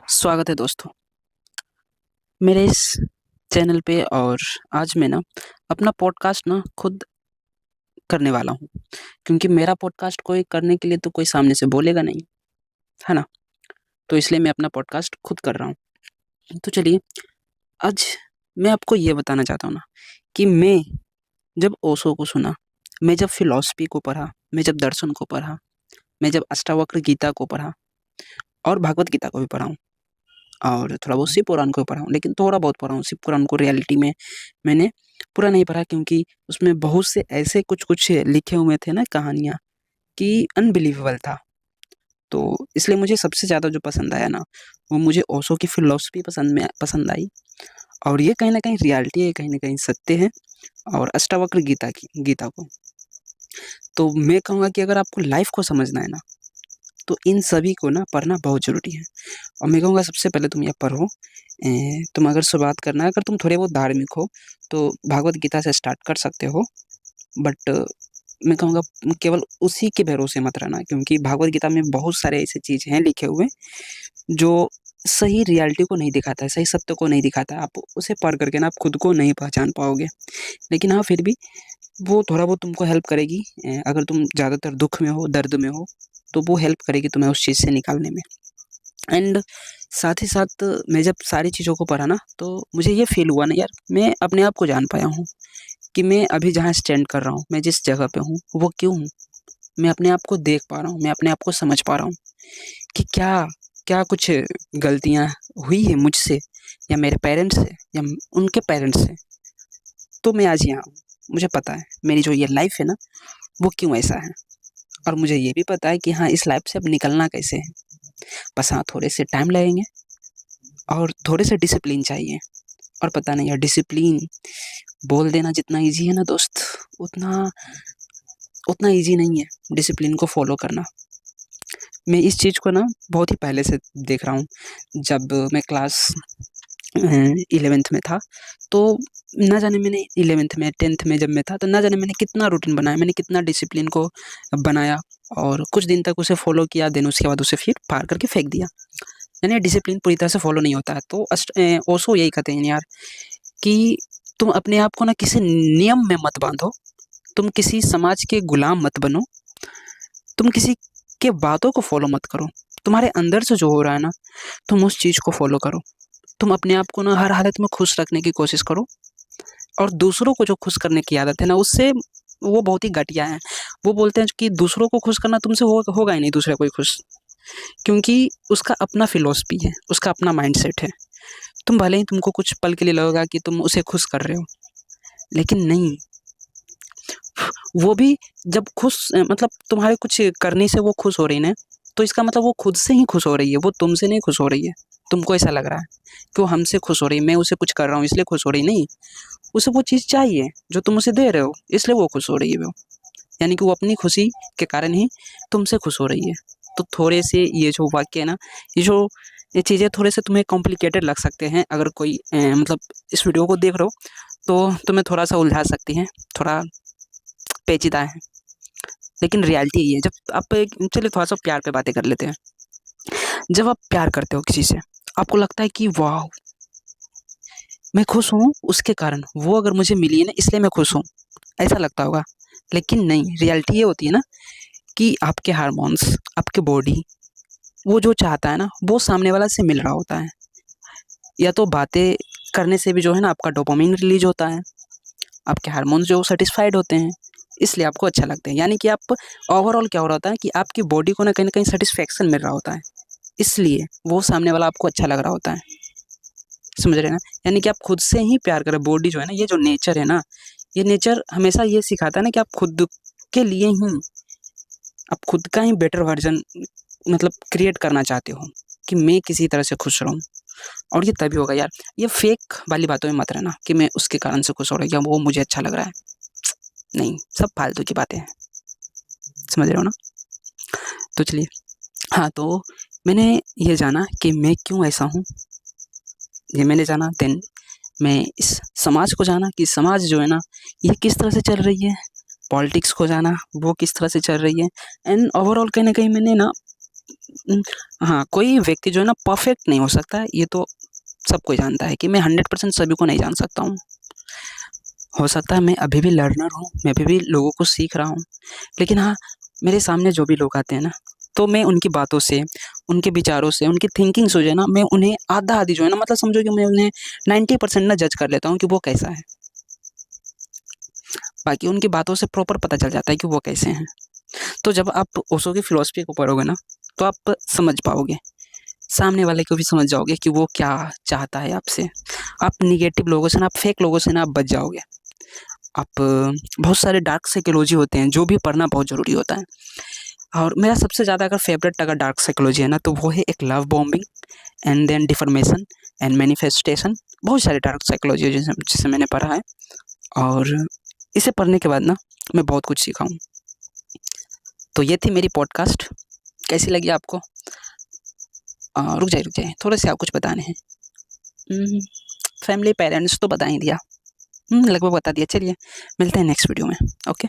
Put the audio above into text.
स्वागत है दोस्तों मेरे इस चैनल पे। और आज मैं ना अपना पॉडकास्ट ना खुद करने वाला हूँ, क्योंकि मेरा पॉडकास्ट कोई करने के लिए तो कोई सामने से बोलेगा नहीं, है ना। तो इसलिए मैं अपना पॉडकास्ट खुद कर रहा हूँ। तो चलिए, आज मैं आपको ये बताना चाहता हूँ ना कि मैं जब ओशो को सुना, मैं जब फिलॉसफी को पढ़ा, मैं जब दर्शन को पढ़ा, मैं जब अष्टावक्र गीता को पढ़ा और भागवत गीता को भी पढ़ा हूँ, और थोड़ा बहुत शिव पुराण को पढ़ा हूँ, लेकिन थोड़ा बहुत पढ़ा हूँ। शिव पुराण को रियलिटी में मैंने पूरा नहीं पढ़ा, क्योंकि उसमें बहुत से ऐसे कुछ कुछ लिखे हुए थे ना कहानियाँ, कि अनबिलीवेबल था। तो इसलिए मुझे सबसे ज़्यादा जो पसंद आया ना, वो मुझे ओशो की फिलॉसफी पसंद आई। और ये कहीं ना कहीं रियलिटी है, कहीं ना कहीं सत्य है। और अष्टावक्र गीता को तो मैं कहूँगा कि अगर आपको लाइफ को समझना है ना, तो इन सभी को ना पढ़ना बहुत ज़रूरी है। और मैं कहूँगा सबसे पहले तुम ये पढ़ो। तुम अगर शुरुआत करना है, अगर तुम थोड़े बहुत धार्मिक हो तो भागवत गीता से स्टार्ट कर सकते हो। बट मैं कहूँगा केवल उसी के भरोसे मत रहना, क्योंकि भागवत गीता में बहुत सारे ऐसे चीज़ हैं लिखे हुए जो सही रियलिटी को नहीं दिखाता है, सही सत्य को नहीं दिखाता है। आप उसे पढ़ करके ना आप खुद को नहीं पहचान पाओगे। लेकिन हाँ, फिर भी वो थोड़ा बहुत तुमको हेल्प करेगी। अगर तुम ज़्यादातर दुख में हो, दर्द में हो, तो वो हेल्प करेगी तुम्हें उस चीज़ से निकालने में। एंड साथ ही साथ मैं जब सारी चीज़ों को पढ़ा ना, तो मुझे ये फ़ील हुआ ना यार, मैं अपने आप को जान पाया हूँ कि मैं अभी जहाँ स्टैंड कर रहा हूँ, मैं जिस जगह पे हूँ, वो क्यों हूँ। मैं अपने आप को देख पा रहा हूँ, मैं अपने आप को समझ पा रहा हूँ कि क्या क्या कुछ गलतियाँ हुई है मुझसे, या मेरे पेरेंट्स से, या उनके पेरेंट्स से। तो मैं आज यहाँ हूँ। मुझे पता है मेरी जो ये लाइफ है ना, वो क्यों ऐसा है। और मुझे ये भी पता है कि हाँ, इस लाइफ से अब निकलना कैसे है। बस हाँ, थोड़े से टाइम लगेंगे और थोड़े से डिसिप्लिन चाहिए। और पता नहीं यार, डिसिप्लिन बोल देना जितना इजी है ना दोस्त, उतना उतना इजी नहीं है डिसिप्लिन को फॉलो करना। मैं इस चीज़ को ना बहुत ही पहले से देख रहा हूँ। जब मैं क्लास 11th में था, तो ना जाने मैंने 11th में 10th में जब मैं था, तो ना जाने मैंने कितना रूटीन बनाया, मैंने कितना डिसिप्लिन को बनाया। और कुछ दिन तक उसे फॉलो किया, देन उसके बाद उसे फिर फाड़ करके फेंक दिया। यानी डिसिप्लिन पूरी तरह से फॉलो नहीं होता है। तो ओशो यही कहते हैं यार, कि तुम अपने आप को ना किसी नियम में मत बांधो, तुम किसी समाज के गुलाम मत बनो, तुम किसी के बातों को फॉलो मत करो। तुम्हारे अंदर से जो हो रहा है ना, तुम उस चीज़ को फॉलो करो। तुम अपने आप को ना हर हालत में खुश रखने की कोशिश करो। और दूसरों को जो खुश करने की आदत है ना, उससे वो बहुत ही घटिया है। वो बोलते हैं कि दूसरों को खुश करना तुमसे होगा ही नहीं, दूसरा कोई खुश, क्योंकि उसका अपना फिलॉसफी है, उसका अपना माइंडसेट है। तुम भले ही तुमको कुछ पल के लिए लगेगा कि तुम उसे खुश कर रहे हो, लेकिन नहीं। वो भी जब खुश मतलब तुम्हारे कुछ करने से वो खुश हो रही ना, तो इसका मतलब वो खुद से ही खुश हो रही है, वो तुमसे नहीं खुश हो रही है। तुमको ऐसा लग रहा है कि वो हमसे खुश हो रही है, मैं उसे कुछ कर रहा हूँ इसलिए खुश हो रही, नहीं। उसे वो चीज़ चाहिए जो तुम उसे दे रहे हो, इसलिए वो खुश हो रही है वो। यानी कि वो अपनी खुशी के कारण ही तुमसे खुश हो रही है। तो थोड़े से ये जो वाक्य है ना, ये चीज़ें थोड़े से तुम्हें कॉम्प्लिकेटेड लग सकते हैं। अगर कोई मतलब इस वीडियो को देख रहे हो, तो तुम्हें थोड़ा सा उलझा सकती हैं, थोड़ा पेचीदा है, लेकिन रियलिटी यही है। जब आप चलिए थोड़ा सा प्यार पे बातें कर लेते हैं। जब आप प्यार करते हो किसी से, आपको लगता है कि वाह, मैं खुश हूँ उसके कारण, वो अगर मुझे मिली है ना इसलिए मैं खुश हूँ, ऐसा लगता होगा। लेकिन नहीं, रियलिटी ये होती है ना कि आपके हार्मोन्स, आपके बॉडी, वो जो चाहता है ना, वो सामने वाला से मिल रहा होता है। या तो बातें करने से भी जो है ना, आपका डोपामिन रिलीज होता है, आपके हार्मोन्स जो सेटिस्फाइड होते हैं, इसलिए आपको अच्छा लगता है। यानी कि आप ओवरऑल क्या हो रहा होता है कि आपकी बॉडी को ना कहीं सेटिस्फेक्शन मिल रहा होता है, इसलिए वो सामने वाला आपको अच्छा लग रहा होता है। समझ रहे हैं ना। यानी कि आप खुद से ही प्यार करें। बॉडी जो है ना, ये जो नेचर है ना, ये नेचर हमेशा ये सिखाता है ना कि आप खुद के लिए ही, आप खुद का ही बेटर वर्जन मतलब क्रिएट करना चाहते हो, कि मैं किसी तरह से खुश रहूँ। और ये तभी होगा यार, ये फेक वाली बातों में मत रहना कि मैं उसके कारण से खुश हो रहा हूँ या वो मुझे अच्छा लग रहा है। नहीं, सब फालतू की बातें हैं। समझ रहे हो ना। तो चलिए, हाँ, तो मैंने ये जाना कि मैं क्यों ऐसा हूँ, ये मैंने जाना। देन मैं इस समाज को जाना कि समाज जो है ना, ये किस तरह से चल रही है। पॉलिटिक्स को जाना, वो किस तरह से चल रही है। एंड ओवरऑल कहीं ना कहीं मैंने ना हाँ, कोई व्यक्ति जो है ना परफेक्ट नहीं हो सकता, ये तो सब कोई जानता है कि मैं 100% सभी को नहीं जान सकता हूँ। हो सकता है मैं अभी भी लर्नर हूँ, मैं अभी भी लोगों को सीख रहा हूँ। लेकिन हाँ, मेरे सामने जो भी लोग आते हैं ना, तो मैं उनकी बातों से, उनके विचारों से, उनकी थिंकिंग से जो है ना, मैं उन्हें आधा-आधी जो है ना, मतलब समझो कि मैं उन्हें 90% ना जज कर लेता हूँ कि वो कैसा है। बाकी उनकी बातों से प्रॉपर पता चल जाता है कि वो कैसे हैं। तो जब आप ओशो की फ़िलॉसफ़ी को पढ़ोगे ना, तो आप समझ पाओगे। सामने वाले को भी समझ जाओगे कि वो क्या चाहता है आपसे। आप नेगेटिव लोगों से ना, आप फेक लोगों से ना आप बच जाओगे। आप बहुत सारे डार्क साइकोलॉजी होते हैं, जो भी पढ़ना बहुत ज़रूरी होता है। और मेरा सबसे ज़्यादा अगर फ़ेवरेट अगर डार्क साइकोलॉजी है ना, तो वो है एक love bombing and then deformation and manifestation. बहुत सारे डार्क साइकोलॉजी है जिसे जिसे मैंने पढ़ा है, और इसे पढ़ने के बाद ना मैं बहुत कुछ सीखा हूँ। तो ये थी मेरी पॉडकास्ट, कैसी लगी आपको? रुक जाइए, थोड़े-से और कुछ बताने हैं। उम, फैमिली, पेरेंट्स तो बता ही दिया। लगभग बता दिया। चलिए, मिलते हैं नेक्स्ट वीडियो में। ओके।